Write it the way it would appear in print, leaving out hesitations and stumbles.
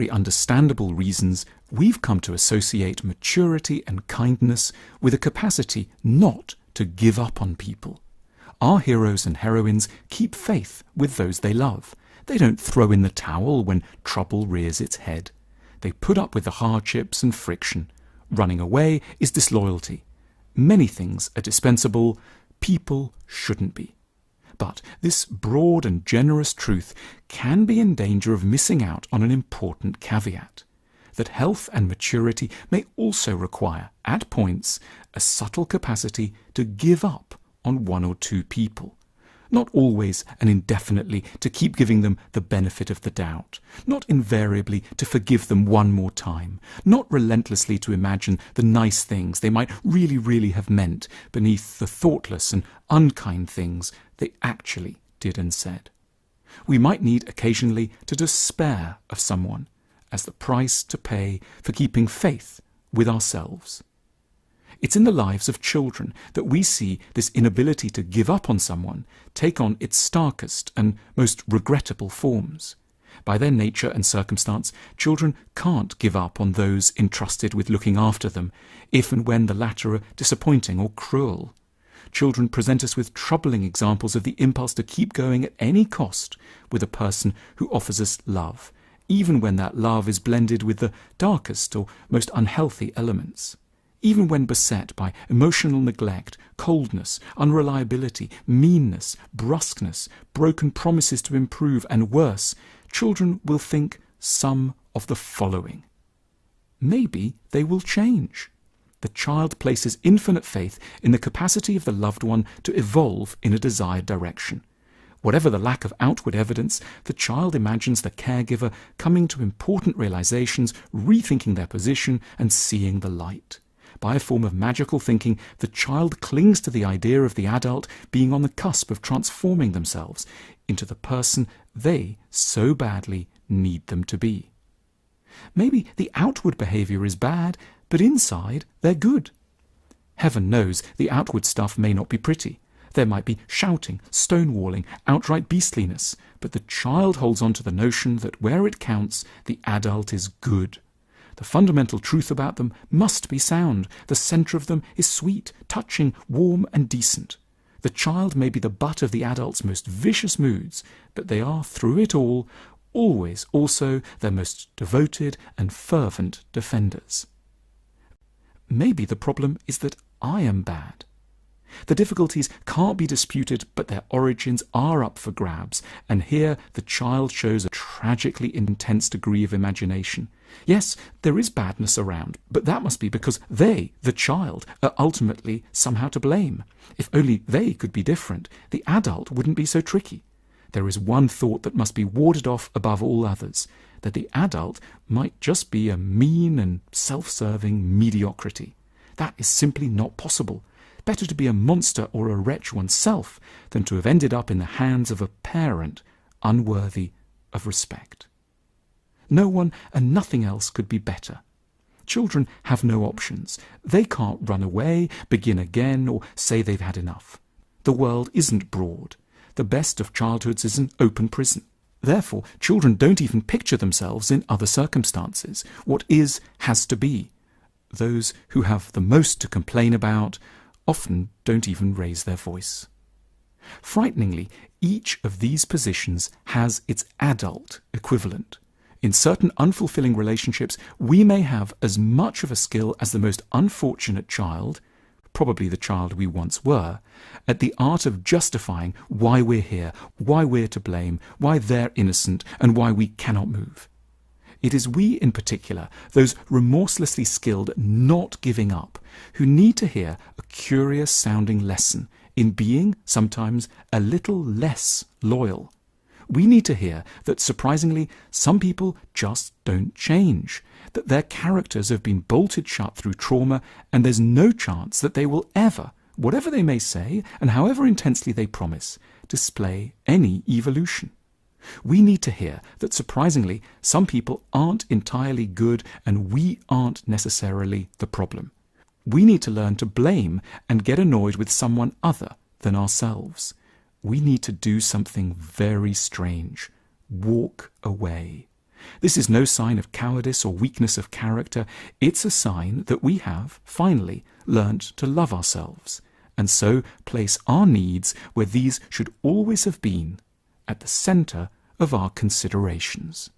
very understandable reasons, we've come to associate maturity and kindness with a capacity not to give up on people. Our heroes and heroines keep faith with those they love. They don't throw in the towel when trouble rears its head. They put up with the hardships and friction. Running away is disloyalty. Many things are dispensable. People shouldn't be. But this broad and generous truth can be in danger of missing out on an important caveat, that health and maturity may also require, at points, a subtle capacity to give up on one or two people. Not always and indefinitely to keep giving them the benefit of the doubt, not invariably to forgive them one more time, not relentlessly to imagine the nice things they might really have meant beneath the thoughtless and unkind things they actually did and said. We might need occasionally to despair of someone as the price to pay for keeping faith with ourselves. It's in the lives of children that we see this inability to give up on someone take on its starkest and most regrettable forms. By their nature and circumstance, children can't give up on those entrusted with looking after them, if and when the latter are disappointing or cruel. Children present us with troubling examples of the impulse to keep going at any cost with a person who offers us love, even when that love is blended with the darkest or most unhealthy elements. Even when beset by emotional neglect, coldness, unreliability, meanness, brusqueness, broken promises to improve, and worse, children will think some of the following. Maybe they will change. The child places infinite faith in the capacity of the loved one to evolve in a desired direction. Whatever the lack of outward evidence, the child imagines the caregiver coming to important realizations, rethinking their position, and seeing the light. By a form of magical thinking, the child clings to the idea of the adult being on the cusp of transforming themselves into the person they so badly need them to be. Maybe the outward behavior is bad, but inside they're good. Heaven knows the outward stuff may not be pretty. There might be shouting, stonewalling, outright beastliness, but the child holds on to the notion that where it counts, the adult is good. The fundamental truth about them must be sound. The centre of them is sweet, touching, warm and decent. The child may be the butt of the adult's most vicious moods, but they are, through it all, always also their most devoted and fervent defenders. Maybe the problem is that I am bad. The difficulties can't be disputed, but their origins are up for grabs, and here the child shows a tragically intense degree of imagination. Yes, there is badness around, but that must be because they, the child, are ultimately somehow to blame. If only they could be different, the adult wouldn't be so tricky. There is one thought that must be warded off above all others, that the adult might just be a mean and self-serving mediocrity. That is simply not possible. Better to be a monster or a wretch oneself than to have ended up in the hands of a parent unworthy of respect. No one and nothing else could be better. Children have no options. They can't run away, begin again, or say they've had enough. The world isn't broad. The best of childhoods is an open prison. Therefore, children don't even picture themselves in other circumstances. What is has to be. Those who have the most to complain about often don't even raise their voice. Frighteningly, each of these positions has its adult equivalent. In certain unfulfilling relationships, we may have as much of a skill as the most unfortunate child, probably the child we once were, at the art of justifying why we're here, why we're to blame, why they're innocent, and why we cannot move. It is we in particular, those remorselessly skilled at not giving up, who need to hear a curious-sounding lesson in being, sometimes, a little less loyal. We need to hear that, surprisingly, some people just don't change, that their characters have been bolted shut through trauma, and there's no chance that they will ever, whatever they may say, and however intensely they promise, display any evolution. We need to hear that, surprisingly, some people aren't entirely good and we aren't necessarily the problem. We need to learn to blame and get annoyed with someone other than ourselves. We need to do something very strange. Walk away. This is no sign of cowardice or weakness of character. It's a sign that we have, finally, learnt to love ourselves, and so place our needs where these should always have been, at the centre of our considerations.